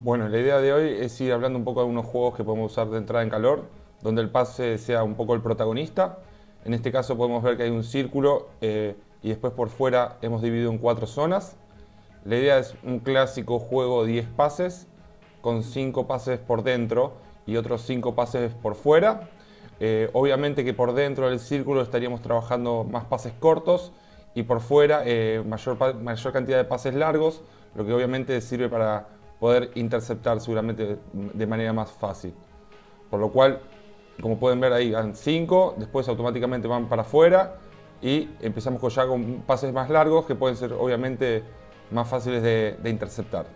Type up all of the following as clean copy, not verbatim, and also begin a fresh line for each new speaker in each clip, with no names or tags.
Bueno, la idea de hoy es ir hablando un poco de unos juegos que podemos usar de entrada en calor, donde el pase sea un poco el protagonista. En este caso podemos ver que hay un círculo y después por fuera hemos dividido en 4 zonas. La idea es un clásico juego de 10 pases, con 5 pases por dentro y otros 5 pases por fuera. Obviamente que por dentro del círculo estaríamos trabajando más pases cortos y por fuera mayor cantidad de pases largos, lo que obviamente sirve para poder interceptar seguramente de manera más fácil. Por lo cual, como pueden ver ahí, van 5, después automáticamente van para afuera y empezamos ya con pases más largos que pueden ser obviamente más fáciles de interceptar.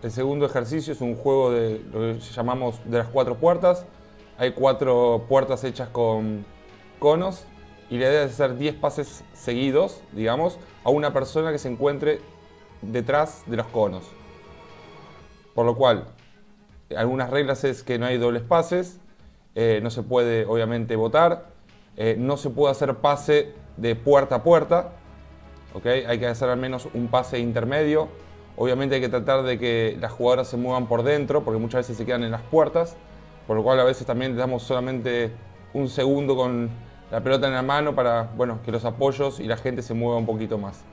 El segundo ejercicio es un juego de lo que llamamos de las 4 puertas. Hay 4 puertas hechas con conos y la idea es hacer 10 pases seguidos, digamos, a una persona que se encuentre detrás de los conos. Por lo cual, algunas reglas es que no hay dobles pases, no se puede obviamente votar, no se puede hacer pase de puerta a puerta, ¿okay? Hay que hacer al menos un pase intermedio. Obviamente hay que tratar de que las jugadoras se muevan por dentro, porque muchas veces se quedan en las puertas, por lo cual a veces también le damos solamente un segundo con la pelota en la mano para, bueno, que los apoyos y la gente se mueva un poquito más.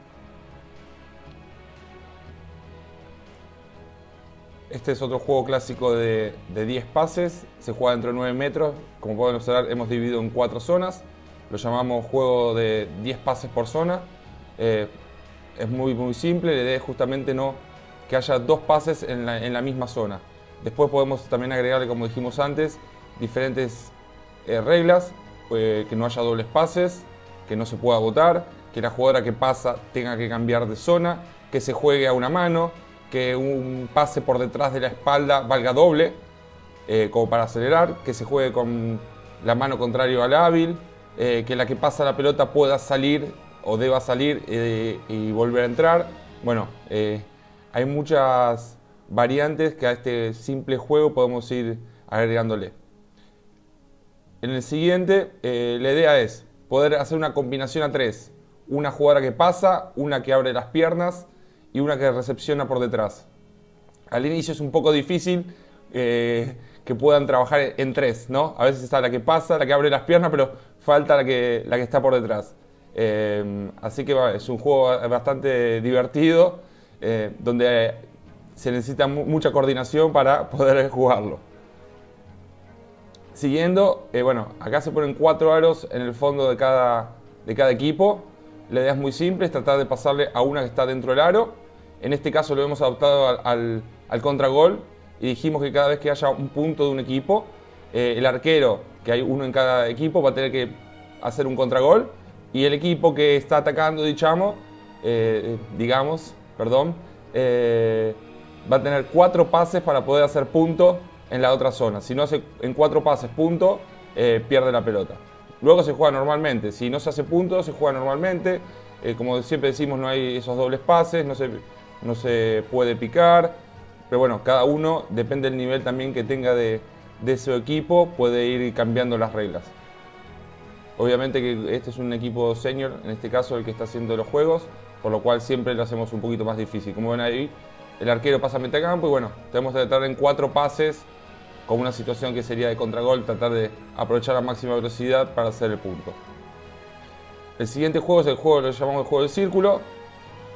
Este es otro juego clásico de 10 pases, se juega dentro de 9 metros, como pueden observar hemos dividido en 4 zonas, lo llamamos juego de 10 pases por zona. Es muy simple, la idea es justamente no que haya 2 pases en la misma zona. Después podemos también agregarle, como dijimos antes, diferentes reglas, que no haya dobles pases, que no se pueda votar, que la jugadora que pasa tenga que cambiar de zona, que se juegue a una mano, que un pase por detrás de la espalda valga doble, como para acelerar, que se juegue con la mano contraria al hábil, que la que pasa la pelota pueda salir o deba salir y volver a entrar. Bueno, hay muchas variantes que a este simple juego podemos ir agregándole. En el siguiente, la idea es poder hacer una combinación a 3. Una jugadora que pasa, una que abre las piernas y una que recepciona por detrás. Al inicio es un poco difícil que puedan trabajar en 3, ¿no? A veces está la que pasa, la que abre las piernas, pero falta la que está por detrás. Así que es un juego bastante divertido, donde se necesita mucha coordinación para poder jugarlo. Siguiendo, bueno, acá se ponen 4 aros en el fondo de cada equipo. La idea es muy simple, es tratar de pasarle a una que está dentro del aro. En este caso lo hemos adaptado al contragol y dijimos que cada vez que haya un punto de un equipo, el arquero, que hay uno en cada equipo, va a tener que hacer un contragol y el equipo que está atacando, va a tener 4 pases para poder hacer punto en la otra zona. Si no hace en 4 pases punto, pierde la pelota. Luego se juega normalmente. Si no se hace punto, se juega normalmente. Como siempre decimos, no hay esos dobles pases, no se puede picar. Pero bueno, cada uno, depende del nivel también que tenga de su equipo, puede ir cambiando las reglas. Obviamente que este es un equipo senior, en este caso el que está haciendo los juegos, por lo cual siempre lo hacemos un poquito más difícil. Como ven ahí, el arquero pasa a metacampo y bueno, tenemos que tratar en 4 pases, con una situación que sería de contragol, tratar de aprovechar a máxima velocidad para hacer el punto. El siguiente juego es el juego, lo llamamos el juego del círculo,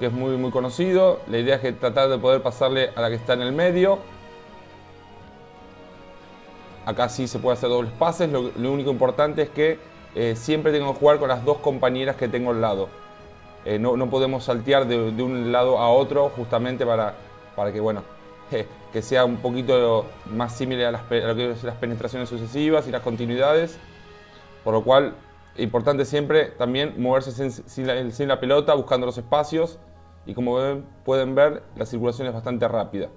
que es muy conocido. La idea es que tratar de poder pasarle a la que está en el medio. Acá sí se puede hacer dobles pases, lo único importante es que siempre tengo que jugar con las 2 compañeras que tengo al lado. No podemos saltear de un lado a otro justamente para que, bueno, que sea un poquito más similar a lo que es las penetraciones sucesivas y las continuidades. Por lo cual, importante siempre también moverse sin la pelota, buscando los espacios. Y como pueden ver, la circulación es bastante rápida.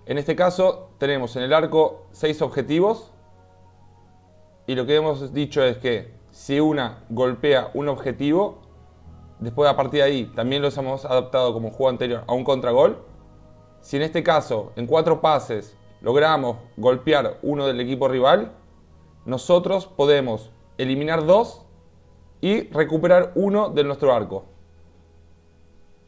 En este caso, tenemos en el arco 6 objetivos. Y lo que hemos dicho es que si una golpea un objetivo, después a partir de ahí también los hemos adaptado como juego anterior a un contragol. Si en este caso, en 4 pases, logramos golpear uno del equipo rival, nosotros podemos eliminar 2 y recuperar uno de nuestro arco.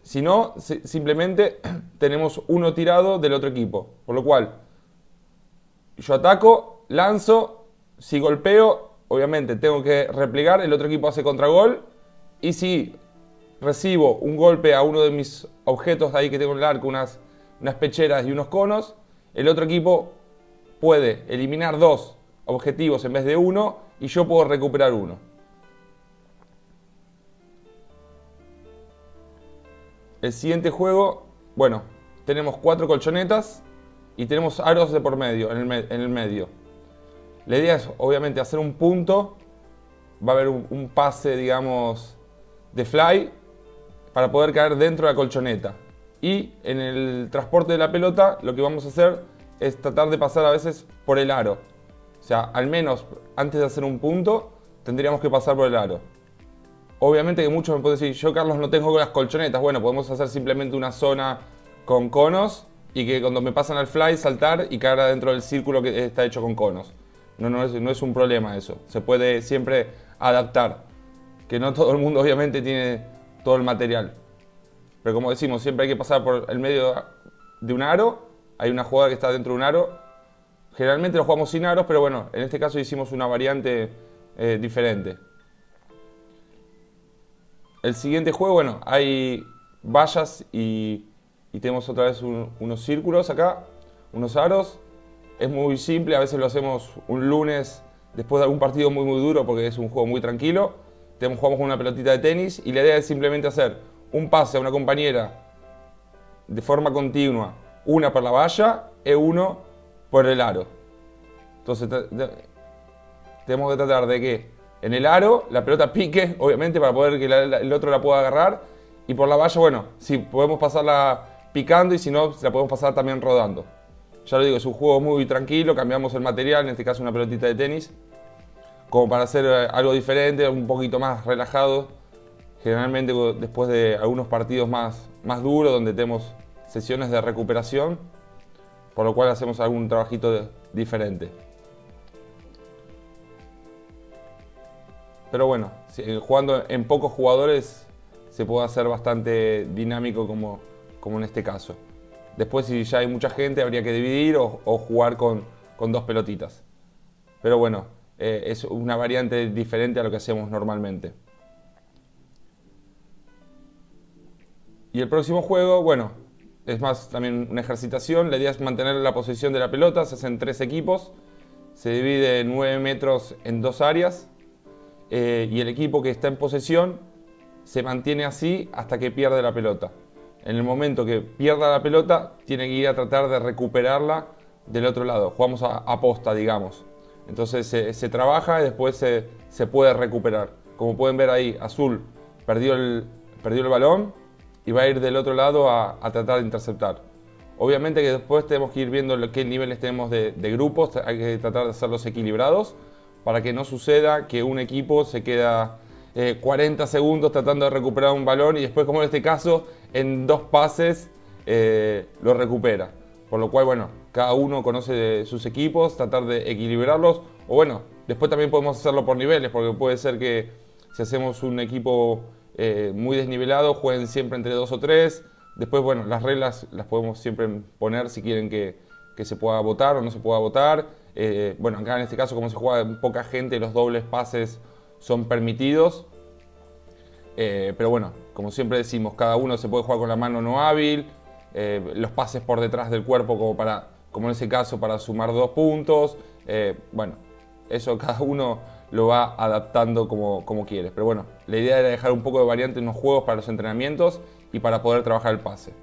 Si no, simplemente tenemos uno tirado del otro equipo. Por lo cual, yo ataco, lanzo, si golpeo, obviamente tengo que replegar, el otro equipo hace contragol. Y si recibo un golpe a uno de mis objetos ahí que tengo en el arco, unas pecheras y unos conos, el otro equipo puede eliminar 2 objetivos en vez de 1 y yo puedo recuperar 1. El siguiente juego, bueno, tenemos 4 colchonetas y tenemos aros de por medio, en el medio. La idea es obviamente hacer un punto, va a haber un pase, digamos, de fly para poder caer dentro de la colchoneta. Y en el transporte de la pelota lo que vamos a hacer es tratar de pasar a veces por el aro. O sea, al menos antes de hacer un punto tendríamos que pasar por el aro. Obviamente que muchos me pueden decir, yo Carlos no tengo las colchonetas. Bueno, podemos hacer simplemente una zona con conos y que cuando me pasan al fly saltar y caer adentro del círculo que está hecho con conos. No es un problema eso. Se puede siempre adaptar. Que no todo el mundo obviamente tiene todo el material. Pero como decimos, siempre hay que pasar por el medio de un aro. Hay una jugada que está dentro de un aro. Generalmente lo jugamos sin aros, pero bueno, en este caso hicimos una variante diferente. El siguiente juego, bueno, hay vallas y tenemos otra vez unos círculos acá, unos aros. Es muy simple, a veces lo hacemos un lunes después de algún partido muy duro porque es un juego muy tranquilo. Jugamos con una pelotita de tenis y la idea es simplemente hacer un pase a una compañera de forma continua, una por la valla y uno por el aro. Entonces tenemos que tratar de que en el aro la pelota pique, obviamente, para poder que el otro la pueda agarrar. Y por la valla, bueno, sí, podemos pasarla picando y si no, la podemos pasar también rodando. Ya lo digo, es un juego muy tranquilo, cambiamos el material, en este caso una pelotita de tenis, como para hacer algo diferente, un poquito más relajado. Generalmente después de algunos partidos más duros, donde tenemos sesiones de recuperación, por lo cual hacemos algún trabajito diferente. Pero bueno, jugando en pocos jugadores se puede hacer bastante dinámico como en este caso. Después si ya hay mucha gente habría que dividir o jugar con 2 pelotitas. Pero bueno, es una variante diferente a lo que hacemos normalmente. Y el próximo juego, bueno, es más también una ejercitación. La idea es mantener la posición de la pelota, se hacen 3 equipos. Se divide 9 metros en 2 áreas. Y el equipo que está en posesión se mantiene así hasta que pierde la pelota. En el momento que pierda la pelota, tiene que ir a tratar de recuperarla del otro lado. Jugamos a posta, digamos. Entonces se trabaja y después se puede recuperar. Como pueden ver ahí, Azul perdió el balón y va a ir del otro lado a tratar de interceptar. Obviamente que después tenemos que ir viendo qué niveles tenemos de grupos. Hay que tratar de hacerlos equilibrados, para que no suceda que un equipo se queda 40 segundos tratando de recuperar un balón y después, como en este caso, en 2 pases lo recupera. Por lo cual, bueno, cada uno conoce sus equipos, tratar de equilibrarlos. O bueno, después también podemos hacerlo por niveles, porque puede ser que si hacemos un equipo muy desnivelado, jueguen siempre entre 2 o 3. Después, bueno, las reglas las podemos siempre poner si quieren que se pueda votar o no se pueda votar. Bueno, acá en este caso, como se juega en poca gente, los dobles pases son permitidos. Pero bueno, como siempre decimos, cada uno se puede jugar con la mano no hábil. Los pases por detrás del cuerpo, como en ese caso, para sumar 2 puntos. Bueno, eso cada uno lo va adaptando como quiere. Pero bueno, la idea era dejar un poco de variante en los juegos para los entrenamientos y para poder trabajar el pase.